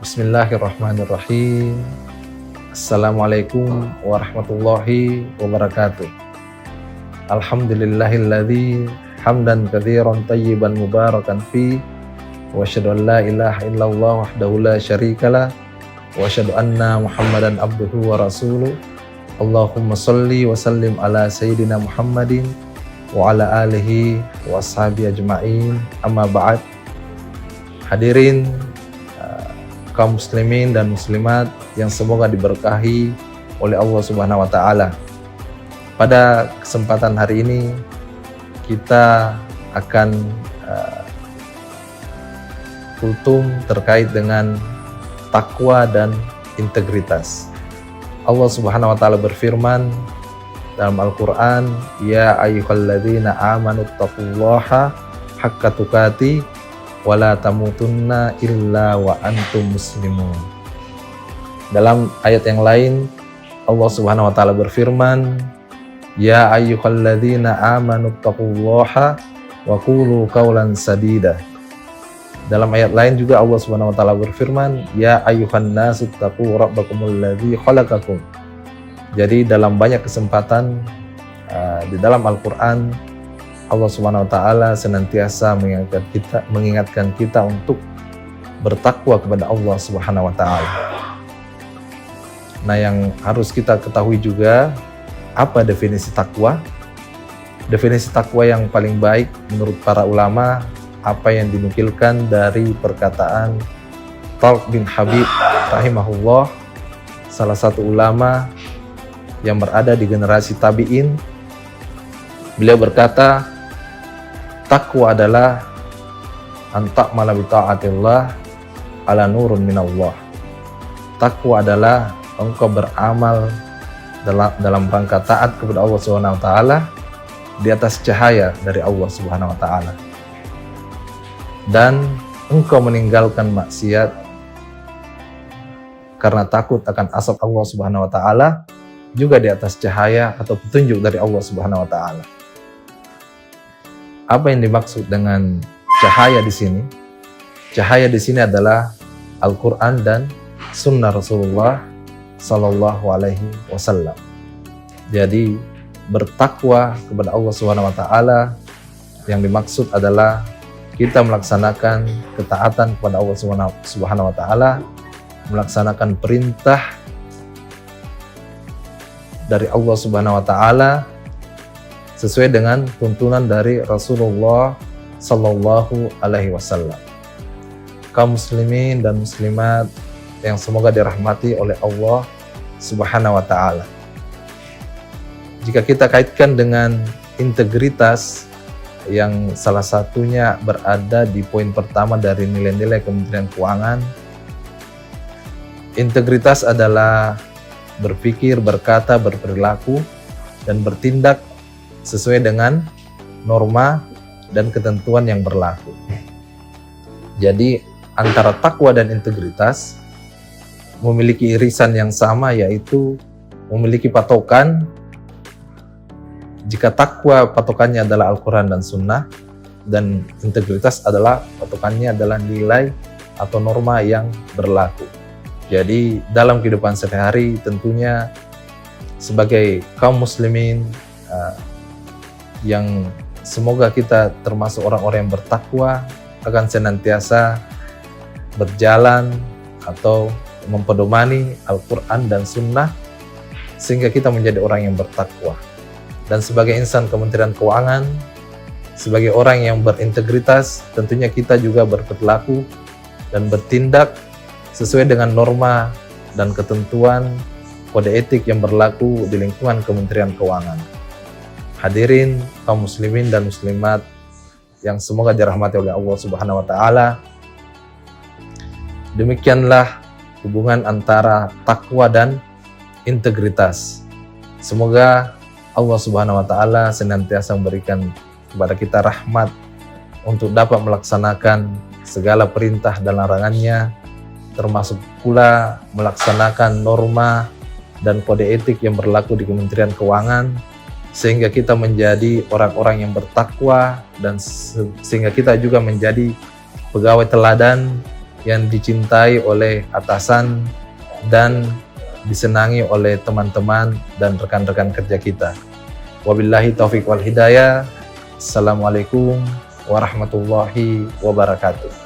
Bismillahirrahmanirrahim. Assalamualaikum warahmatullahi wabarakatuh. Alhamdulillahilladzi hamdan katsiran tayyiban mubarakan fi wa asyhadu an la ilaha illallah wahdahu la syarikalah wa asyhadu anna Muhammadan abduhu wa rasuluh. Allahumma shalli wa sallim ala sayyidina Muhammadin wa ala alihi wa ashabihi ajma'in. Amma ba'd. Hadirin kaum muslimin dan muslimat yang semoga diberkahi oleh Allah Subhanahu wa taala. Pada kesempatan hari ini kita akan kultum terkait dengan takwa dan integritas. Allah Subhanahu wa taala berfirman dalam Al-Qur'an, "Ya ayyuhalladzina amanu taqullaha haqqa tuqatih wa la tamutunna illa wa antum muslimun." Dalam ayat yang lain Allah Subhanahu wa taala berfirman, "Ya ayyuhalladzina amanu taqullaha wa qulu qawlan sadida." Dalam ayat lain juga Allah Subhanahu wa taala berfirman, "Ya ayyuhan nasu taqu rabbakumul ladzi khalaqakum." Jadi dalam banyak kesempatan di dalam Al-Qur'an Allah Subhanahu wa taala senantiasa mengingatkan kita untuk bertakwa kepada Allah Subhanahu wa taala. Nah, yang harus kita ketahui juga apa definisi takwa? Definisi takwa yang paling baik menurut para ulama apa yang dinukilkan dari perkataan Talq bin Habib rahimahullah, salah satu ulama yang berada di generasi tabi'in. Beliau berkata, takwa adalah anta'mala bi ta'atillah ala nurun minallah. Takwa adalah engkau beramal dalam rangka taat kepada Allah Subhanahu wa taala di atas cahaya dari Allah Subhanahu wa taala. Dan engkau meninggalkan maksiat karena takut akan azab Allah Subhanahu wa taala juga di atas cahaya atau petunjuk dari Allah Subhanahu wa taala. Apa yang dimaksud dengan cahaya di sini? Cahaya di sini adalah Al-Qur'an dan sunnah Rasulullah sallallahu alaihi wasallam. Jadi bertakwa kepada Allah Subhanahu wa taala yang dimaksud adalah kita melaksanakan ketaatan kepada Allah Subhanahu wa taala, melaksanakan perintah dari Allah Subhanahu wa taala sesuai dengan tuntunan dari Rasulullah sallallahu alaihi wasallam. Kaum muslimin dan muslimat yang semoga dirahmati oleh Allah Subhanahu wa taala. Jika kita kaitkan dengan integritas yang salah satunya berada di poin pertama dari nilai-nilai Kementerian Keuangan, integritas adalah berpikir, berkata, berperilaku, dan bertindak sesuai dengan norma dan ketentuan yang berlaku. Jadi antara takwa dan integritas memiliki irisan yang sama, yaitu memiliki patokan. Jika takwa patokannya adalah Al-Quran dan Sunnah, dan integritas adalah patokannya adalah nilai atau norma yang berlaku. Jadi dalam kehidupan sehari-hari tentunya sebagai kaum muslimin yang semoga kita termasuk orang-orang yang bertakwa akan senantiasa berjalan atau mempedomani Al-Quran dan Sunnah sehingga kita menjadi orang yang bertakwa. Dan sebagai insan Kementerian Keuangan, sebagai orang yang berintegritas, tentunya kita juga berperilaku dan bertindak sesuai dengan norma dan ketentuan kode etik yang berlaku di lingkungan Kementerian Keuangan. Hadirin kaum muslimin dan muslimat yang semoga dirahmati oleh Allah Subhanahu wa taala. Demikianlah hubungan antara takwa dan integritas. Semoga Allah Subhanahu wa taala senantiasa memberikan kepada kita rahmat untuk dapat melaksanakan segala perintah dan larangannya, termasuk pula melaksanakan norma dan kode etik yang berlaku di Kementerian Keuangan, sehingga kita menjadi orang-orang yang bertakwa dan sehingga kita juga menjadi pegawai teladan yang dicintai oleh atasan dan disenangi oleh teman-teman dan rekan-rekan kerja kita. Wabillahi taufiq wal hidayah. Assalamualaikum warahmatullahi wabarakatuh.